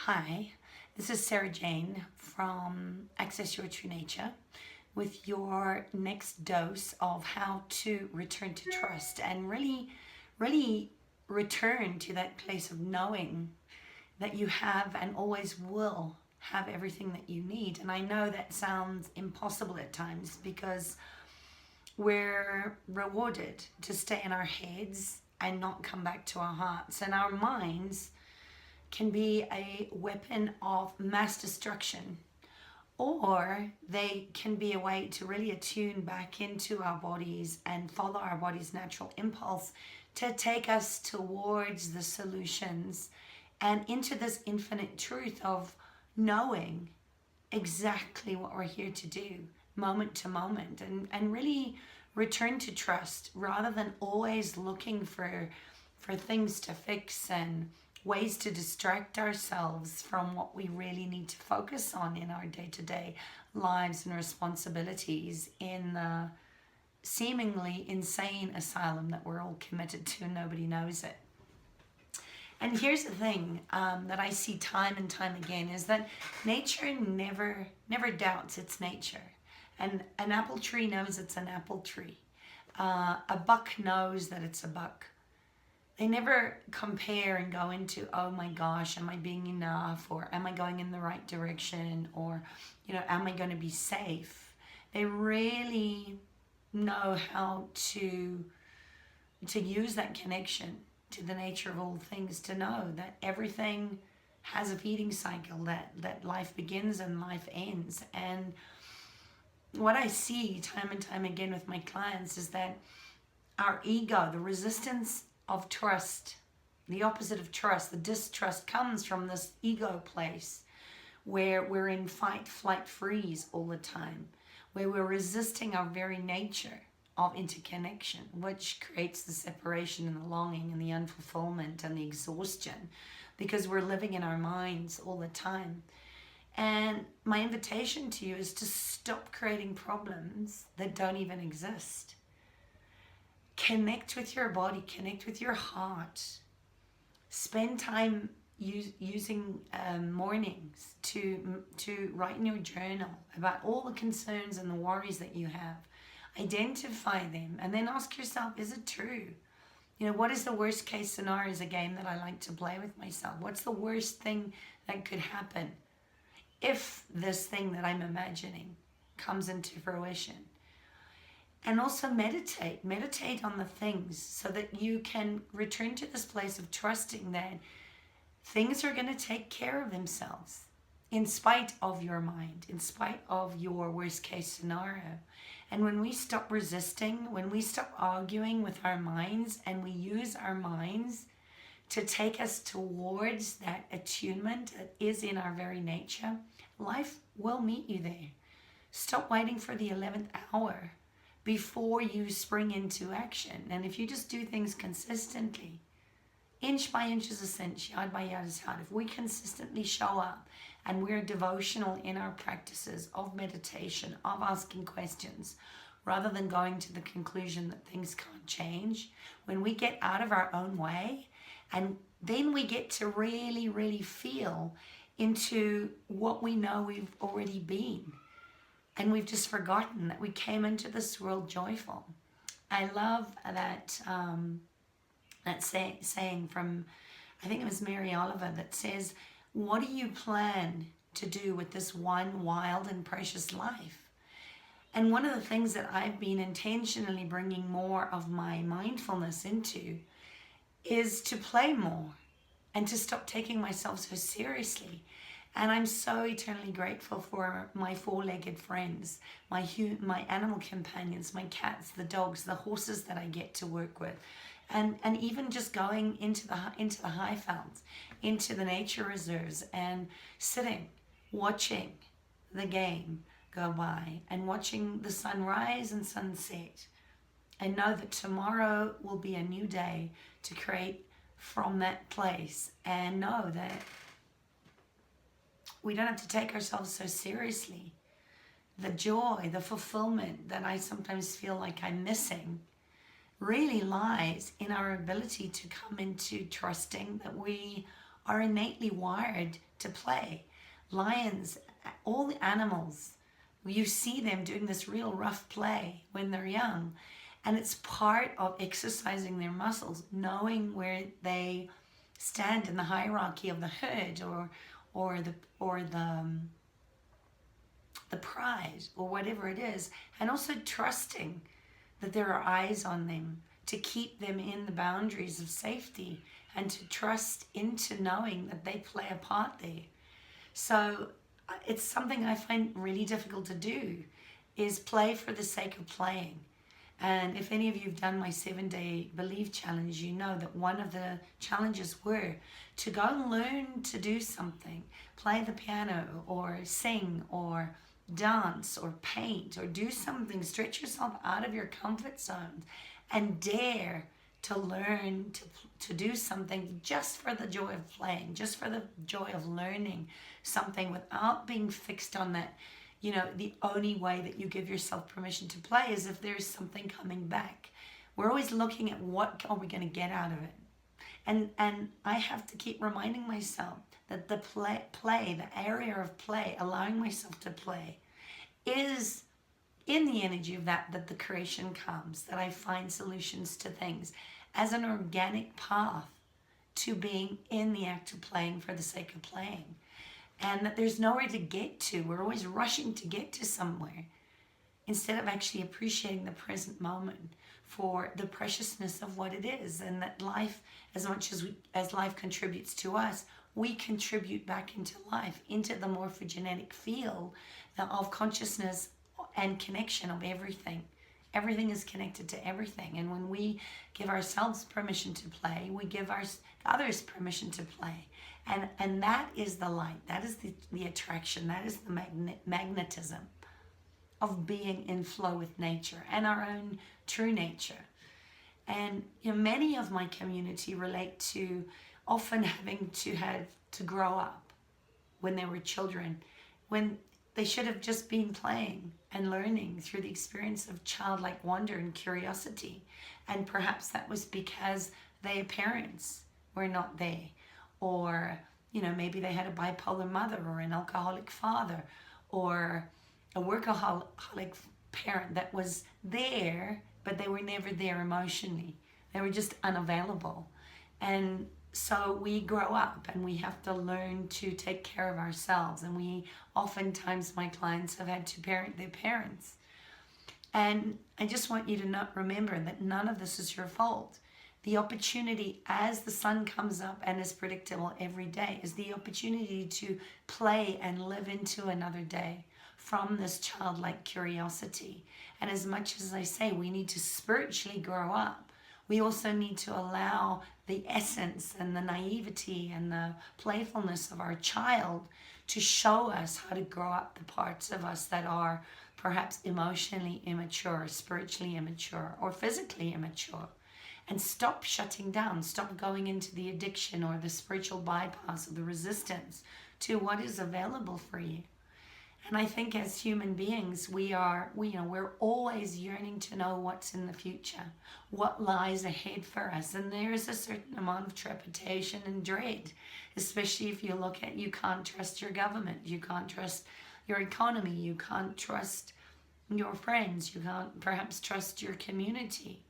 Hi, this is Sarah Jane from Access Your True Nature with your next dose of how to return to trust and really return to that place of knowing that you have and always will have everything that you need. And I know that sounds impossible at times because we're rewarded to stay in our heads and not come back to our hearts, and our minds can be a weapon of mass destruction, or they can be a way to really attune back into our bodies and follow our body's natural impulse to take us towards the solutions and into this infinite truth of knowing exactly what we're here to do moment to moment, and really return to trust rather than always looking for things to fix and ways to distract ourselves from what we really need to focus on in our day-to-day lives and responsibilities in the seemingly insane asylum that we're all committed to and nobody knows it. And here's the thing that I see time and time again is that nature never doubts its nature. And an apple tree knows it's an apple tree. A buck knows that it's a buck. They never compare and go into, oh my gosh, am I being enough? Or am I going in the right direction? Or, am I going to be safe? They really know how to use that connection to the nature of all things, to know that everything has a feeding cycle, that life begins and life ends. And what I see time and time again with my clients is that our ego, the resistance of trust, the opposite of trust, the distrust, comes from this ego place where we're in fight, flight, freeze all the time, where we're resisting our very nature of interconnection, which creates the separation and the longing and the unfulfillment and the exhaustion, because we're living in our minds all the time. And my invitation to you is to stop creating problems that don't even exist. Connect with your body, connect with your heart. Spend time using mornings to write in your journal about all the concerns and the worries that you have. Identify them and then ask yourself, is it true? What is the worst case scenario? Is a game that I like to play with myself. What's the worst thing that could happen if this thing that I'm imagining comes into fruition? And also meditate on the things so that you can return to this place of trusting that things are going to take care of themselves in spite of your mind, in spite of your worst case scenario. And when we stop resisting, when we stop arguing with our minds and we use our minds to take us towards that attunement that is in our very nature, life will meet you there. Stop waiting for the 11th hour before you spring into action. And if you just do things consistently, inch by inch is a cinch, yard by yard is hard. If we consistently show up and we're devotional in our practices of meditation, of asking questions, rather than going to the conclusion that things can't change, when we get out of our own way, and then we get to really feel into what we know we've already been. And we've just forgotten that we came into this world joyful. I love that saying from, I think it was Mary Oliver, that says, what do you plan to do with this one wild and precious life? And one of the things that I've been intentionally bringing more of my mindfulness into is to play more and to stop taking myself so seriously. And I'm so eternally grateful for my four-legged friends, my animal companions, my cats, the dogs, the horses that I get to work with. And even just going into the highvelds, into the nature reserves and sitting, watching the game go by and watching the sunrise and sunset. And know that tomorrow will be a new day to create from that place, and know that we don't have to take ourselves so seriously. The joy, the fulfillment that I sometimes feel like I'm missing really lies in our ability to come into trusting that we are innately wired to play. Lions, all the animals, you see them doing this real rough play when they're young. And it's part of exercising their muscles, knowing where they stand in the hierarchy of the herd or the prize or whatever it is, and also trusting that there are eyes on them to keep them in the boundaries of safety and to trust into knowing that they play a part there. So it's something I find really difficult to do, is play for the sake of playing. And if any of you have done my 7-day belief challenge, you know that one of the challenges were to go and learn to do something, play the piano or sing or dance or paint or do something, stretch yourself out of your comfort zone and dare to learn to do something just for the joy of playing, just for the joy of learning something without being fixed on that. You know, the only way that you give yourself permission to play is if there's something coming back. We're always looking at what are we going to get out of it. And I have to keep reminding myself that the play, the area of play, allowing myself to play, is in the energy of that the creation comes, that I find solutions to things as an organic path to being in the act of playing for the sake of playing. And that there's nowhere to get to. We're always rushing to get to somewhere instead of actually appreciating the present moment for the preciousness of what it is. And that life, as much as life contributes to us, we contribute back into life, into the morphogenetic field of consciousness and connection of everything. Everything is connected to everything. And when we give ourselves permission to play, we give others permission to play. And that is the light, that is the attraction, that is the magnetism of being in flow with nature and our own true nature. And you know, many of my community relate to often having to grow up when they were children, when they should have just been playing and learning through the experience of childlike wonder and curiosity. And perhaps that was because their parents were not there. Or, you know, maybe they had a bipolar mother or an alcoholic father or a workaholic parent that was there, but they were never there emotionally. They were just unavailable. And so we grow up and we have to learn to take care of ourselves. And oftentimes my clients have had to parent their parents. And I just want you to remember that none of this is your fault. The opportunity as the sun comes up and is predictable every day is the opportunity to play and live into another day from this childlike curiosity. And as much as I say we need to spiritually grow up, we also need to allow the essence and the naivety and the playfulness of our child to show us how to grow up the parts of us that are perhaps emotionally immature, spiritually immature, or physically immature. And stop shutting down, stop going into the addiction or the spiritual bypass or the resistance to what is available for you. And I think as human beings, we're always yearning to know what's in the future, what lies ahead for us. And there is a certain amount of trepidation and dread, especially if you look at, you can't trust your government, you can't trust your economy, you can't trust your friends, you can't perhaps trust your community.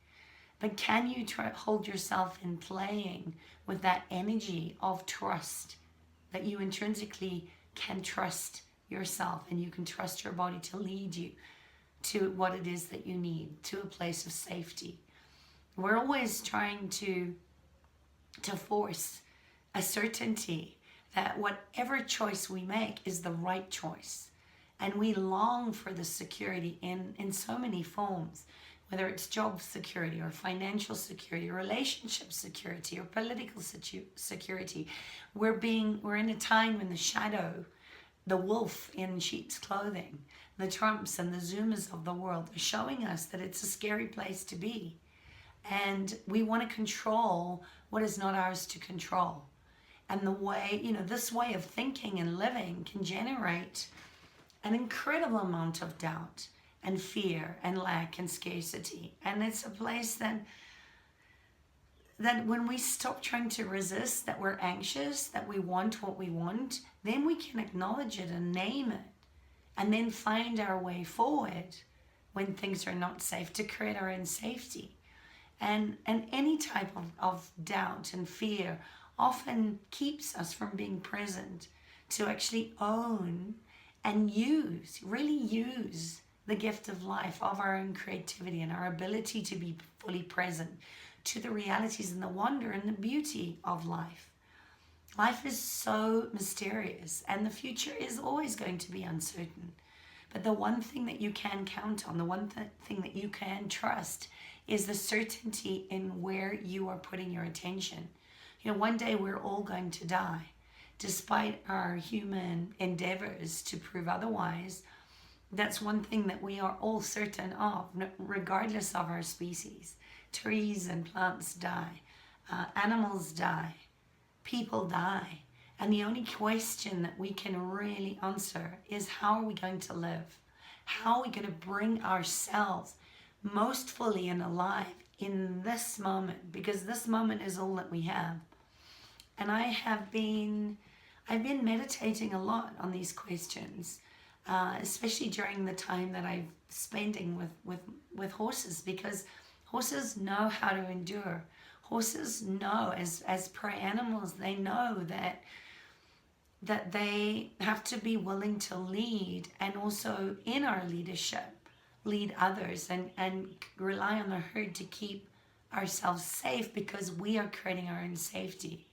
But can you hold yourself in playing with that energy of trust, that you intrinsically can trust yourself and you can trust your body to lead you to what it is that you need, to a place of safety. We're always trying to force a certainty that whatever choice we make is the right choice. And we long for the security in so many forms. Whether it's job security or financial security, or relationship security, or political security. We're in a time when the shadow, the wolf in sheep's clothing, the Trumps and the Zumas of the world are showing us that it's a scary place to be. And we want to control what is not ours to control. And this way of thinking and living can generate an incredible amount of doubt and fear and lack and scarcity. And it's a place that that when we stop trying to resist, that we're anxious, that we want what we want, then we can acknowledge it and name it, and then find our way forward when things are not safe to create our own safety. And any type of doubt and fear often keeps us from being present to actually own and really use the gift of life, of our own creativity and our ability to be fully present to the realities and the wonder and the beauty of life. Life is so mysterious, and the future is always going to be uncertain. But the one thing that you can count on, the one thing that you can trust, is the certainty in where you are putting your attention. You know, one day we're all going to die. Despite our human endeavors to prove otherwise, that's one thing that we are all certain of, regardless of our species. Trees and plants die. Animals die. People die. And the only question that we can really answer is, how are we going to live? How are we going to bring ourselves most fully and alive in this moment? Because this moment is all that we have. And I've been meditating a lot on these questions, especially during the time that I'm spending with horses, because horses know how to endure. Horses know, as prey animals, they know that they have to be willing to lead, and also in our leadership, lead others and rely on the herd to keep ourselves safe, because we are creating our own safety.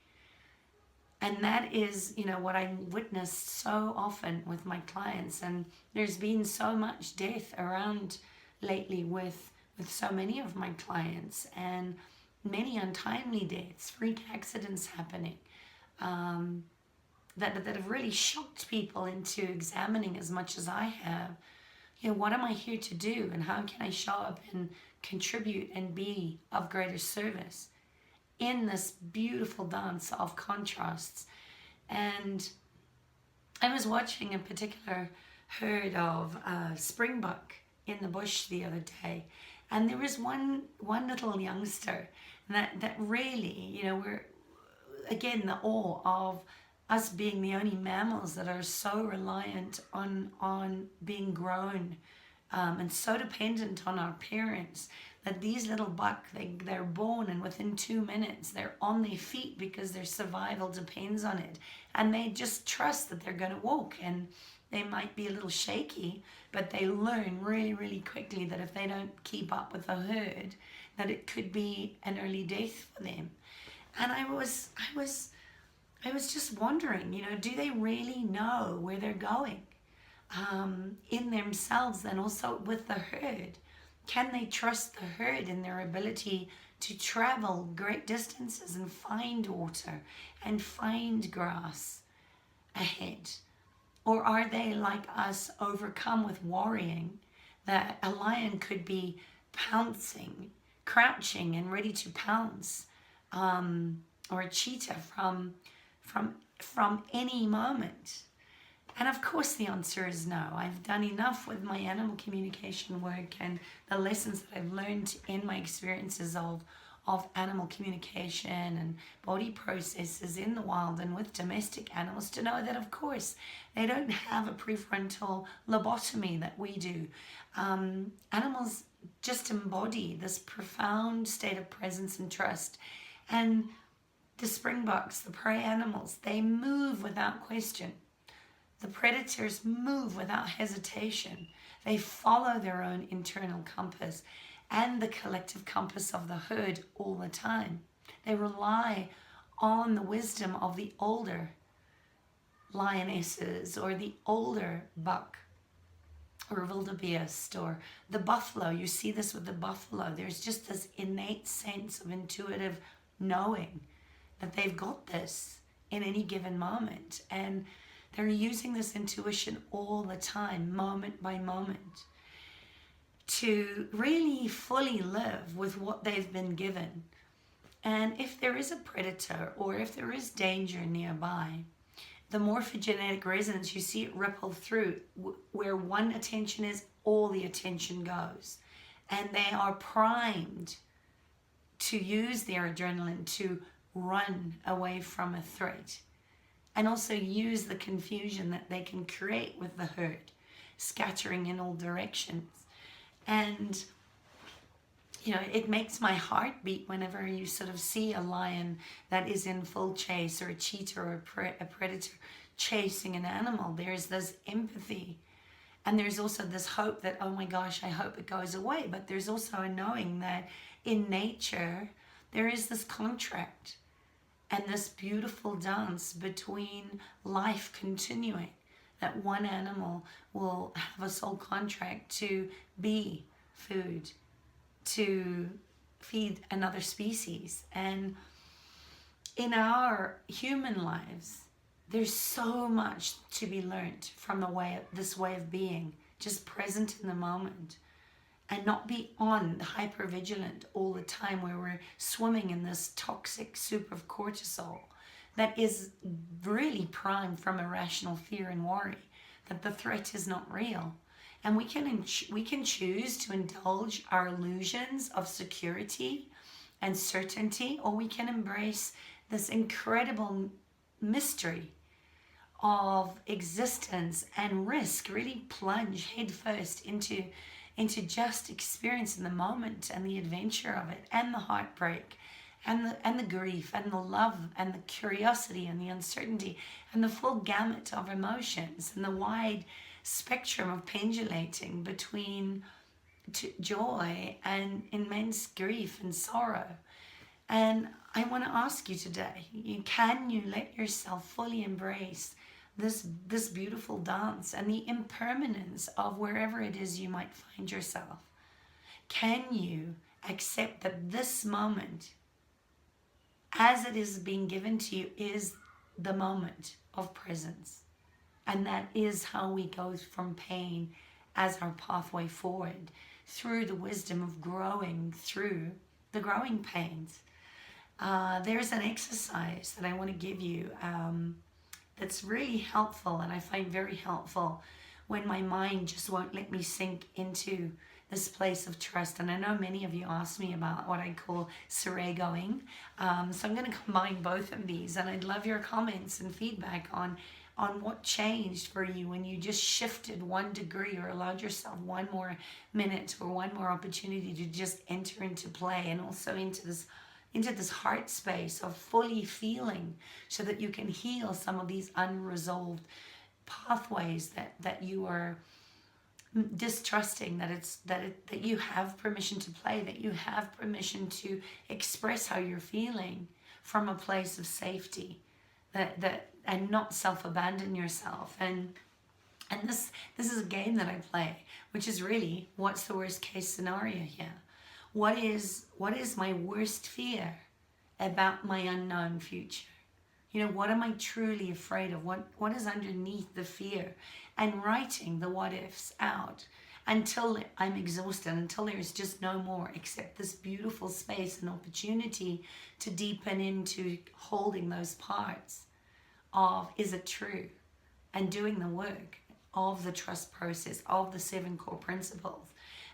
And that is, you know, what I witnessed so often with my clients. And there's been so much death around lately with so many of my clients, and many untimely deaths, freak accidents happening, that have really shocked people into examining, as much as I have, you know, what am I here to do, and how can I show up and contribute and be of greater service in this beautiful dance of contrasts. And I was watching a particular herd of springbok in the bush the other day, and there was one little youngster that really, you know, we're again the awe of us being the only mammals that are so reliant on being grown, and so dependent on our parents, that these little buck, they're born, and within 2 minutes they're on their feet because their survival depends on it, and they just trust that they're going to walk. And they might be a little shaky, but they learn really, really quickly that if they don't keep up with the herd, that it could be an early death for them. And I was just wondering, you know, do they really know where they're going, in themselves, and also with the herd? Can they trust the herd in their ability to travel great distances and find water and find grass ahead? Or are they like us, overcome with worrying that a lion could be pouncing, crouching and ready to pounce, or a cheetah from any moment? And of course the answer is no. I've done enough with my animal communication work and the lessons that I've learned in my experiences of animal communication and body processes in the wild and with domestic animals to know that, of course, they don't have a prefrontal lobotomy that we do. Animals just embody this profound state of presence and trust. And the springboks, the prey animals, they move without question. The predators move without hesitation. They follow their own internal compass and the collective compass of the herd all the time. They rely on the wisdom of the older lionesses, or the older buck, or wildebeest, or the buffalo. You see this with the buffalo. There's just this innate sense of intuitive knowing that they've got this in any given moment. And they're using this intuition all the time, moment by moment, to really fully live with what they've been given. And if there is a predator, or if there is danger nearby, the morphogenetic resonance, you see it ripple through. Where one attention is, all the attention goes. And they are primed to use their adrenaline to run away from a threat, and also use the confusion that they can create with the herd scattering in all directions. And it makes my heart beat whenever you sort of see a lion that is in full chase, or a cheetah or a predator chasing an animal. There's this empathy, and there's also this hope that, oh my gosh, I hope it goes away. But there's also a knowing that in nature there is this contract and this beautiful dance between life continuing, that one animal will have a soul contract to be food, to feed another species. And in our human lives, there's so much to be learned from this way of being, just present in the moment, and not be on hyper vigilant all the time, where we're swimming in this toxic soup of cortisol that is really primed from irrational fear and worry that the threat is not real. And we can choose to indulge our illusions of security and certainty, or we can embrace this incredible mystery of existence and risk, really plunge headfirst into just experiencing the moment and the adventure of it, and the heartbreak and the grief and the love and the curiosity and the uncertainty and the full gamut of emotions, and the wide spectrum of pendulating between joy and immense grief and sorrow. And I want to ask you today, can you let yourself fully embrace this beautiful dance and the impermanence of wherever it is you might find yourself? Can you accept that this moment, as it is being given to you, is the moment of presence? And that is how we go from pain as our pathway forward, through the wisdom of growing through the growing pains. There's an exercise that I want to give you that's really helpful, and I find very helpful when my mind just won't let me sink into this place of trust. And I know many of you asked me about what I call surregoing. So I'm going to combine both of these, and I'd love your comments and feedback on what changed for you when you just shifted 1 degree, or allowed yourself 1 more minute or 1 more opportunity to just enter into play, and also into this heart space of fully feeling, so that you can heal some of these unresolved pathways that you are distrusting, that you have permission to play, that you have permission to express how you're feeling from a place of safety, and not self-abandon yourself. And this is a game that I play, which is really, what's the worst case scenario here? What is my worst fear about my unknown future? What am I truly afraid of? What is underneath the fear? And writing the what ifs out until I'm exhausted, until there's just no more except this beautiful space and opportunity to deepen into holding those parts of, is it true? And doing the work of the trust process, of the 7 core principles,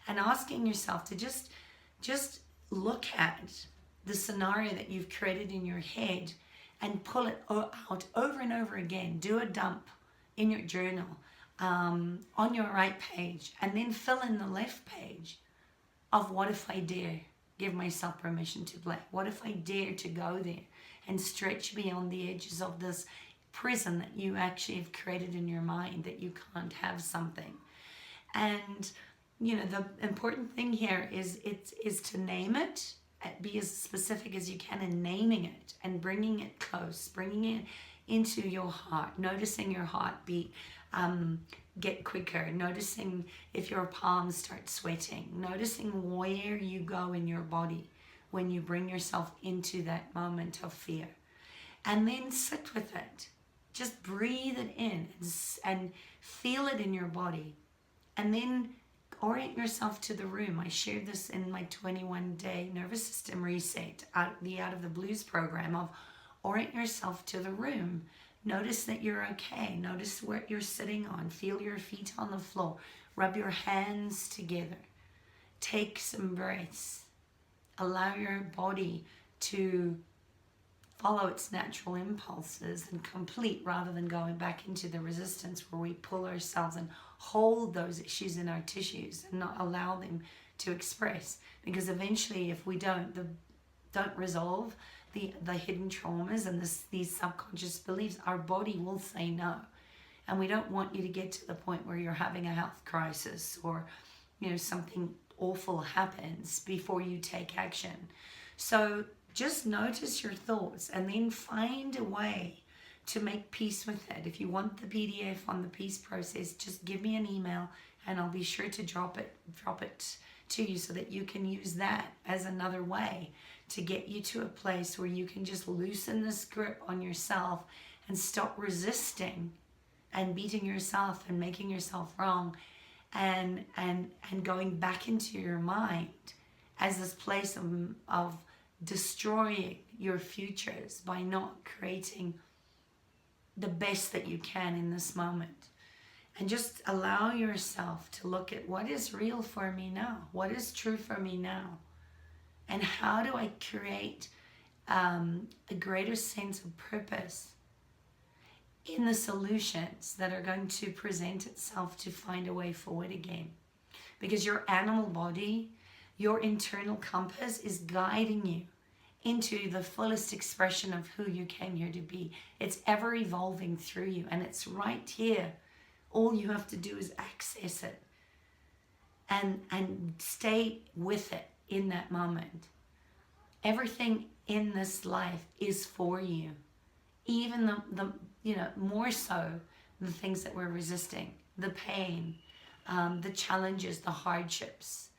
and asking yourself to just look at the scenario that you've created in your head and pull it out over and over again. Do a dump in your journal, on your right page, and then fill in the left page of, what if I dare give myself permission to play? What if I dare to go there and stretch beyond the edges of this prison that you actually have created in your mind, that you can't have something? And the important thing here is to name it, be as specific as you can in naming it and bringing it close, bringing it into your heart, noticing your heartbeat get quicker, noticing if your palms start sweating, noticing where you go in your body when you bring yourself into that moment of fear. And then sit with it. Just breathe it in and feel it in your body. And then orient yourself to the room. I shared this in my 21-day nervous system reset, out of the blues program, of orient yourself to the room. Notice that you're okay. Notice what you're sitting on. Feel your feet on the floor. Rub your hands together. Take some breaths. allow your body to follow its natural impulses and complete, rather than going back into the resistance where we pull ourselves and hold those issues in our tissues and not allow them to express. Because eventually, if we don't resolve the hidden traumas and these subconscious beliefs, our body will say no. And we don't want you to get to the point where you're having a health crisis, or something awful happens before you take action. So just notice your thoughts and then find a way to make peace with it. If you want the PDF on the peace process, just give me an email and I'll be sure to drop it to you so that you can use that as another way to get you to a place where you can just loosen this grip on yourself and stop resisting and beating yourself and making yourself wrong, and going back into your mind as this place of destroying your futures by not creating the best that you can in this moment. And just allow yourself to look at what is real for me now, what is true for me now, and how do I create a greater sense of purpose in the solutions that are going to present itself to find a way forward again. Because your animal body, your internal compass, is guiding you into the fullest expression of who you came here to be. It's ever evolving through you, and it's right here. All you have to do is access it and stay with it in that moment. Everything in this life is for you. Even the more so the things that we're resisting, the pain, the challenges, the hardships.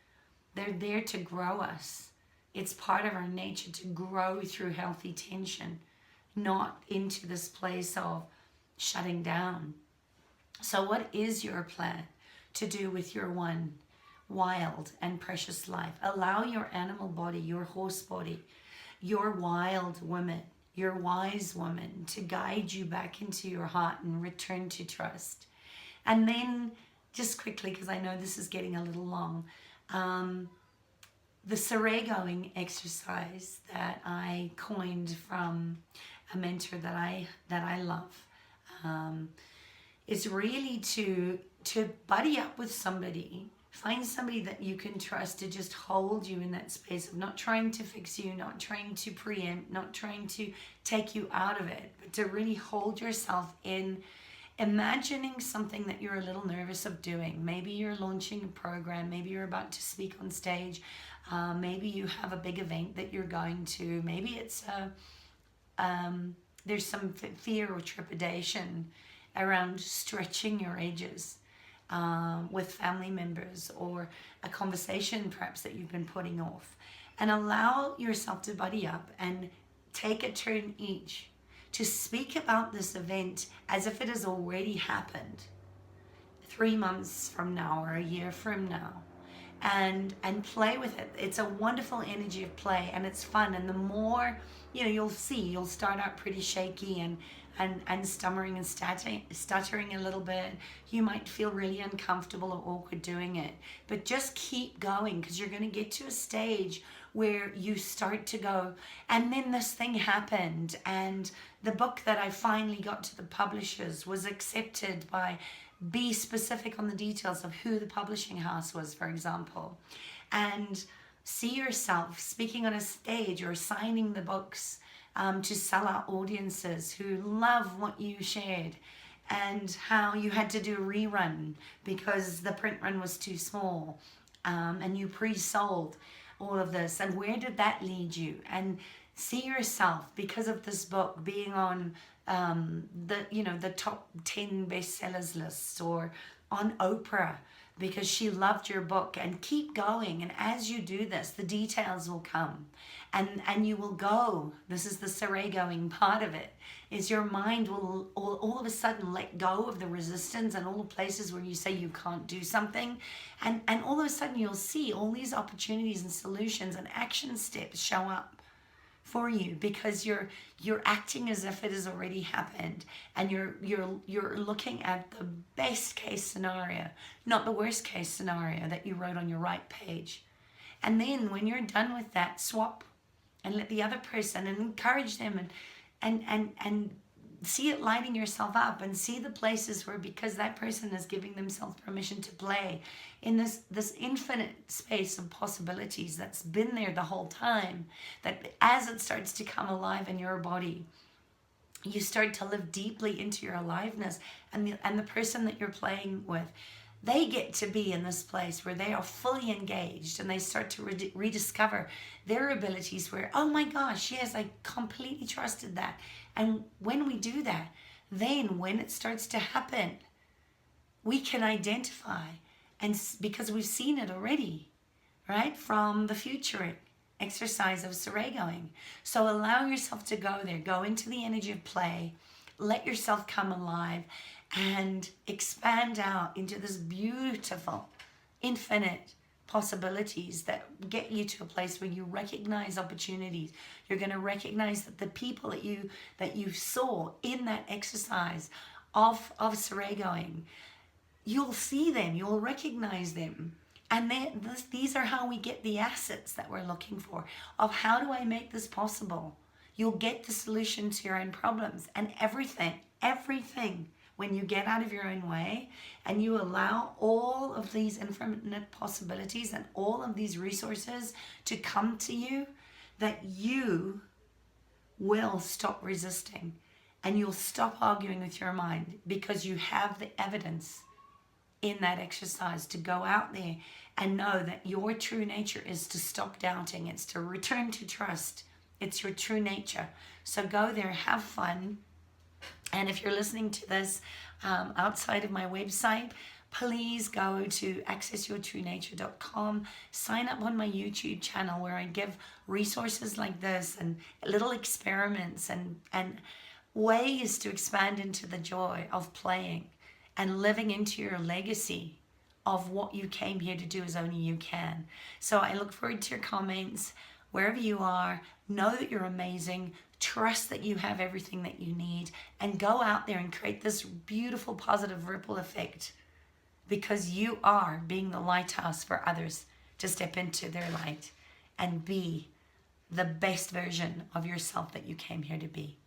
They're there to grow us. It's part of our nature to grow through healthy tension, not into this place of shutting down. So what is your plan to do with your one wild and precious life? Allow your animal body, your horse body, your wild woman, your wise woman to guide you back into your heart and return to trust. And then just quickly, because I know this is getting a little long, the Seregoing exercise that I coined from a mentor that I love is really to buddy up with somebody. Find somebody that you can trust to just hold you in that space of not trying to fix you, not trying to preempt, not trying to take you out of it, but to really hold yourself in imagining something that you're a little nervous of doing. Maybe you're launching a program, maybe you're about to speak on stage, maybe you have a big event that you're going to, maybe it's there's some fear or trepidation around stretching your edges with family members, or a conversation perhaps that you've been putting off. And allow yourself to buddy up and take a turn each to speak about this event as if it has already happened 3 months from now or a year from now, and play with it. It's a wonderful energy of play, and it's fun. And the more you'll start out pretty shaky and stammering and stuttering a little bit. You might feel really uncomfortable or awkward doing it, but just keep going, because you're going to get to a stage where you start to go, and then this thing happened, and the book that I finally got to the publishers was accepted by, be specific on the details of who the publishing house was, for example, and see yourself speaking on a stage or signing the books to sell out audiences who love what you shared, and how you had to do a rerun because the print run was too small, and you pre-sold all of this, and where did that lead you? And see yourself, because of this book, being on the top 10 bestsellers lists, or on Oprah because she loved your book, and keep going. And as you do this, the details will come, and you will go. This is the Seregoing part of it, is your mind will all of a sudden let go of the resistance and all the places where you say you can't do something, and all of a sudden you'll see all these opportunities and solutions and action steps show up for you, because you're acting as if it has already happened, and you're looking at the best case scenario, not the worst case scenario that you wrote on your right page. And then when you're done with that, swap and let the other person and encourage them and see it lighting yourself up, and see the places where, because that person is giving themselves permission to play in this infinite space of possibilities that's been there the whole time, that as it starts to come alive in your body, you start to live deeply into your aliveness, and the person that you're playing with, they get to be in this place where they are fully engaged, and they start to rediscover their abilities where, oh my gosh, yes, I completely trusted that. And when we do that, then when it starts to happen, we can identify, and because we've seen it already, right, from the futuring exercise of Seregoing. So allow yourself to go there, go into the energy of play, let yourself come alive, and expand out into this beautiful, infinite possibilities that get you to a place where you recognize opportunities. You're going to recognize that the people that you saw in that exercise of Seregoing, you'll see them, you'll recognize them. And these are how we get the assets that we're looking for, of how do I make this possible? You'll get the solution to your own problems, and everything, when you get out of your own way and you allow all of these infinite possibilities and all of these resources to come to you, that you will stop resisting and you'll stop arguing with your mind, because you have the evidence in that exercise to go out there and know that your true nature is to stop doubting. It's to return to trust. It's your true nature. So go there, have fun. And if you're listening to this outside of my website, please go to accessyourtruenature.com. Sign up on my YouTube channel, where I give resources like this and little experiments and ways to expand into the joy of playing and living into your legacy of what you came here to do as only you can. So I look forward to your comments. Wherever you are, know that you're amazing. Trust that you have everything that you need, and go out there and create this beautiful positive ripple effect, because you are being the lighthouse for others to step into their light and be the best version of yourself that you came here to be.